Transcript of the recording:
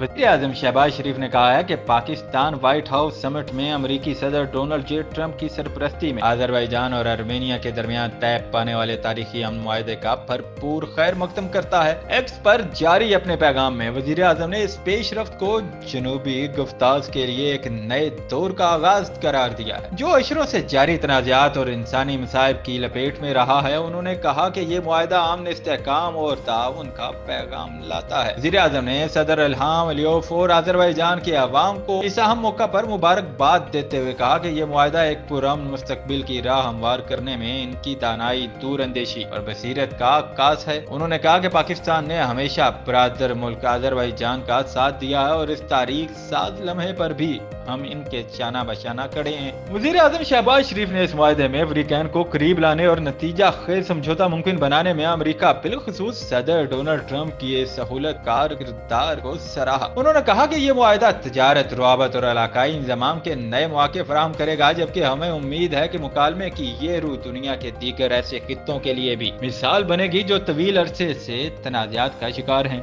वज़ीर आज़म शहबाज शरीफ ने कहा है कि पाकिस्तान व्हाइट हाउस समिट में अमेरिकी सदर डोनाल्ड जे ट्रंप की सरपरस्ती में आज़रबाईजान और आर्मेनिया के दरमियान तय पाने वाले तारीखी अमन मुआहदे का भरपूर खैर मकदम करता है। एक्स पर जारी अपने पैगाम में वज़ीर आज़म ने इस पेशरफ्त को जनूबी गुफ्ताज के लिए एक नए दौर का आगाज करार दिया है जो अशरों से जारी तनाज़ात और इंसानी मसाइब की लपेट में रहा है। उन्होंने कहा कि ये मुआहदा अमन, इस्तेहकाम और ताउन का पैगाम लाता है। वज़ीर आज़म ने सदर इल्हाम अलियोव और आज़रबाईजान के अवाम को इस अहम मौका पर मुबारकबाद देते हुए कहा कि ये मुआहदा एक पुरअमन मुस्तकबिल की राह हमवार करने में इनकी दानाई, दूरअंदेशी और बसीरत का अक्कास है। उन्होंने कहा कि पाकिस्तान ने हमेशा बरादर मुल्क आज़रबाईजान का साथ दिया है और इस तारीख साज लम्हे पर भी हम इनके चाना बशाना खड़े हैं। वज़ीर आज़म शहबाज शरीफ ने इस मुआहदे में अफ्रीकैन को करीब लाने और नतीजा खेज समझौता मुमकिन बनाने में अमेरिका बिलखुसूस सदर डोनाल्ड ट्रंप की सहूलत कार किरदार को सराहा। उन्होंने कहा कि ये मुआहदा तजारत, रुआबत और इलाकाई इंज़माम के नए मौके फराहम करेगा, जबकि हमें उम्मीद है कि मुकालमे की ये रूह दुनिया के दीगर ऐसे खित्तों के लिए भी मिसाल बनेगी जो तवील अरसे से तनाज़ात का शिकार हैं।